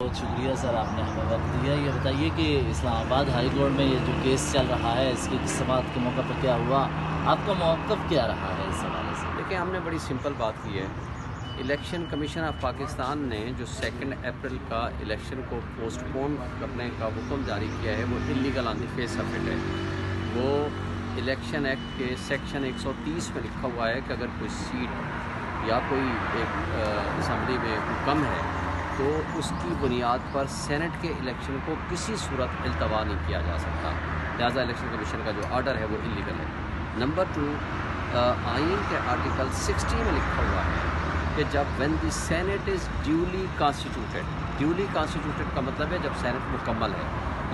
बहुत शुक्रिया सर, आपने हमें वक्त दिया। ये बताइए कि इस्लामाबाद हाई कोर्ट में ये जो केस चल रहा है, इसकी समाअत के मौके पर क्या हुआ, आपका मौक़िफ़ क्या रहा है इस हवाले से? देखिए, हमने बड़ी सिंपल बात की है। इलेक्शन कमीशन ऑफ पाकिस्तान ने जो 2 अप्रैल का इलेक्शन को पोस्टपोन करने का हुक्म जारी किया है, वो illegal on the face of it है। वो इलेक्शन एक्ट के सेक्शन 130 में लिखा हुआ है कि अगर कोई सीट या कोई एक असम्बली में कम है तो उसकी बुनियाद पर सेनेट के इलेक्शन को किसी सूरत इल्तवा नहीं किया जा सकता। लिहाजा इलेक्शन कमीशन का जो आर्डर है वो इलीगल है। नंबर 2, आइन के आर्टिकल 60 में लिखा हुआ है कि जब when the senate is duly constituted का मतलब है जब सेनेट मुकम्मल है।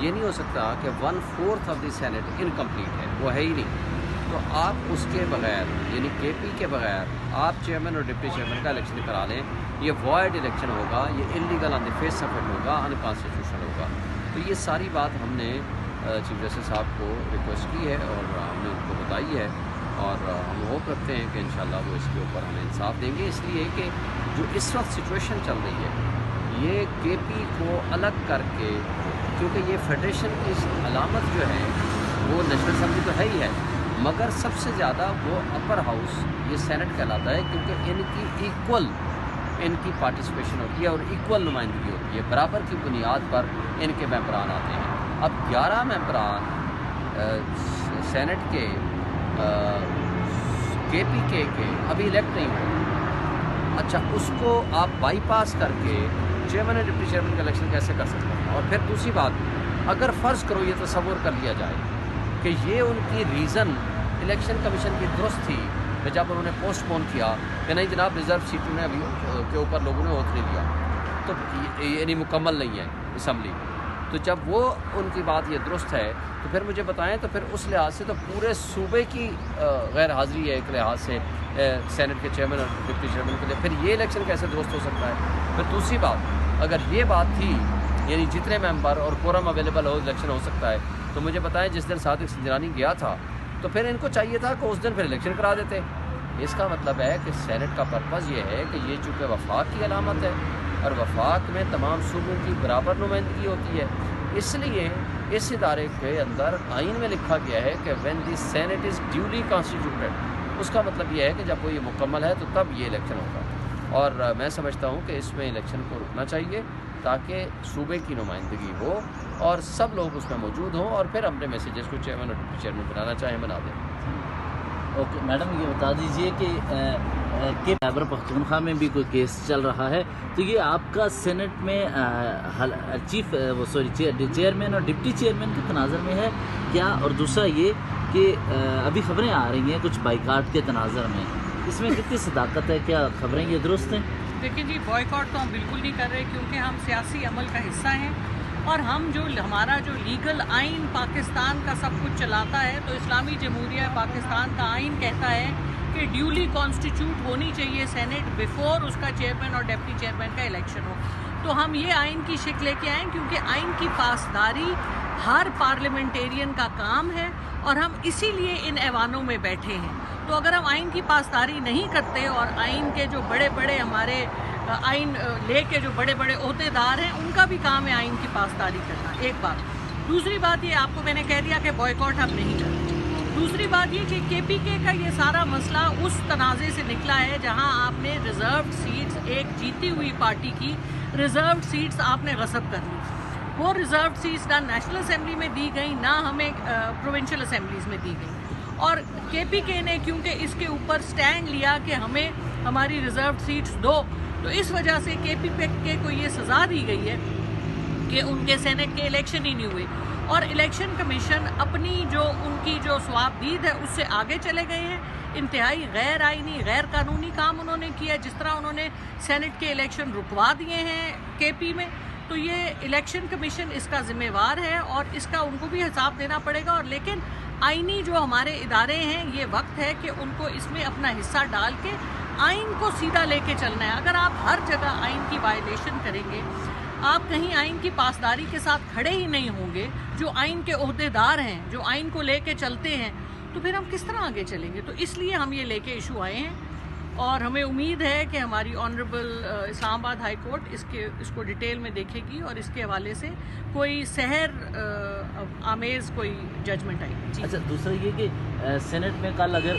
ये नहीं हो सकता कि 1/4 ऑफ द सेनेट इनकम्प्लीट है, वो है ही नहीं। तो आप उसके बगैर यानी केपी के बगैर आप चेयरमैन और डिप्टी चेयरमैन का इलेक्शन करा लें, ये वॉइड इलेक्शन होगा, ये illegal on the face of it होगा, अनकॉन्स्टिट्यूशनल होगा। तो ये सारी बात हमने चीफ जस्टिस साहब को रिक्वेस्ट की है और हमने उनको बताई है और हम होप रखते हैं कि इंशाल्लाह वो इसके ऊपर हमें इंसाफ देंगे। इसलिए कि जो इस वक्त सिचुएशन चल रही है, ये केपी को अलग करके, क्योंकि ये फेडरेशन की अलामत जो है वो नेशनल असम्बली तो है ही है, मगर सबसे ज़्यादा वो अपर हाउस ये सेनेट कहलाता है, क्योंकि इनकी इक्वल इनकी पार्टिसिपेशन होती है और इक्वल नुमाइंदगी होती है, बराबर की बुनियाद पर इनके मेंबरान आते हैं। अब 11 मेंबरान सेनेट के केपी के अभी इलेक्ट नहीं हुए। अच्छा, उसको आप बाईपास करके चेयरमैन और डिप्टी चेयरमैन का इलेक्शन कैसे कर सकते हैं? और फिर दूसरी बात, अगर फ़र्ज़ करो ये तसव्वुर कर लिया जाए कि ये उनकी रीज़न इलेक्शन कमीशन की दुरुस्त थी कि जब उन्होंने पोस्टपोन किया कि नहीं जनाब रिज़र्व सीटों ने अभी के ऊपर लोगों ने वोट नहीं दिया, तो यानी मुकम्मल नहीं है असम्बली, तो जब वो उनकी बात ये दुरुस्त है तो फिर मुझे बताएं, तो फिर उस लिहाज से तो पूरे सूबे की गैर हाज़िरी है एक लिहाज से सेनेट के चेयरमैन और डिप्टी चेयरमैन के लिए, फिर ये इलेक्शन कैसे दुरुस्त हो सकता है? फिर दूसरी बात, अगर ये बात थी यानी जितने मेंबर और कोरम अवेलेबल हो इलेक्शन हो सकता है, तो मुझे बताएं जिस दिन सादिक सिंजरानी गया था तो फिर इनको चाहिए था कि उस दिन फिर इलेक्शन करा देते। इसका मतलब है कि सेनेट का पर्पज़ ये है कि ये चूँकि वफाक की अलामत है और वफाक में तमाम सूबों की बराबर नुमाइंदगी होती है, इसलिए इस इदारे के अंदर आइन में लिखा गया है कि when the senate is duly constituted, उसका मतलब ये है कि जब वो ये मुकम्मल है तो तब ये इलेक्शन होगा। और मैं समझता हूँ कि इसमें इलेक्शन को रुकना चाहिए ताकि सूबे की नुमाइंदगी हो और सब लोग उसमें मौजूद हों, और फिर अपने मैसेजेस को चेयरमैन और डिप्टी चेयरमैन बनाना चाहें बना दें। ओके मैडम, ये बता दीजिए कि खैबर पख्तूनख्वा में भी कोई केस चल रहा है, तो ये आपका सेनेट में चेयरमैन और डिप्टी चेयरमैन के तनाज़र में है क्या? और दूसरा ये कि अभी खबरें आ रही हैं कुछ बाइकाट के तनाज़र में, इसमें कितनी सदाकत है? क्या खबरें ये दुरुस्त हैं? देखिए जी, बॉयकॉट तो हम बिल्कुल नहीं कर रहे, क्योंकि हम सियासी अमल का हिस्सा हैं और हम जो हमारा जो लीगल आइन पाकिस्तान का सब कुछ चलाता है, तो इस्लामी जमहूरिया पाकिस्तान का आइन कहता है कि ड्यूली कॉन्स्टिट्यूट होनी चाहिए सेनेट बिफोर उसका चेयरमैन और डिप्टी चेयरमैन का इलेक्शन हो। तो हम ये आइन की शिक लेके आए, क्योंकि आइन की पासदारी हर पार्लियामेंटेरियन का काम है और हम इसीलिए इन ऐवानों में बैठे हैं। तो अगर हम आइन की पासदारी नहीं करते और आइन के जो बड़े बड़े हमारे आइन लेके जो बड़े बड़े ओहदेदार हैं, उनका भी काम है आइन की पासदारी करना, एक बात। दूसरी बात ये आपको मैंने कह दिया कि बॉयकॉट हम नहीं करते। दूसरी बात ये कि केपीके का ये सारा मसला उस तनाज़े से निकला है जहां आपने रिज़र्व्ड सीट्स, एक जीती हुई पार्टी की रिज़र्व्ड सीट्स आपने गसब कर ली। वो रिज़र्व्ड सीट्स ना नेशनल असम्बली में दी गई, ना हमें प्रोविंशियल असम्बलीज़ में दी गई, और केपीके ने क्योंकि इसके ऊपर स्टैंड लिया कि हमें हमारी रिज़र्व्ड सीट्स दो, तो इस वजह से केपीके को ये सज़ा दी गई है कि उनके सेनेट के इलेक्शन ही नहीं हुए, और इलेक्शन कमीशन अपनी जो उनकी जो स्वाबदीद है उससे आगे चले गए हैं। इंतहाई गैर आइनी गैर कानूनी काम उन्होंने किया, जिस तरह उन्होंने सेनेट के इलेक्शन रुकवा दिए हैं केपी में, तो ये इलेक्शन कमीशन इसका ज़िम्मेवार है और इसका उनको भी हिसाब देना पड़ेगा। और लेकिन आइनी जो हमारे इदारे हैं, ये वक्त है कि उनको इसमें अपना हिस्सा डाल के आइन को सीधा लेके चलना है। अगर आप हर जगह आइन की वायलेशन करेंगे, आप कहीं आइन की पासदारी के साथ खड़े ही नहीं होंगे, जो आइन के ओहदेदार हैं, जो आइन को लेके चलते हैं, तो फिर हम किस तरह आगे चलेंगे? तो इसलिए हम ये लेके इशू आए हैं اور ہمیں امید ہے کہ ہماری آنریبل اسلام آباد ہائی کورٹ اس کو ڈیٹیل میں دیکھے گی اور اس کے حوالے سے کوئی سحر آمیز کوئی ججمنٹ آئے گی. اچھا دوسرا یہ کہ سینٹ میں کل اگر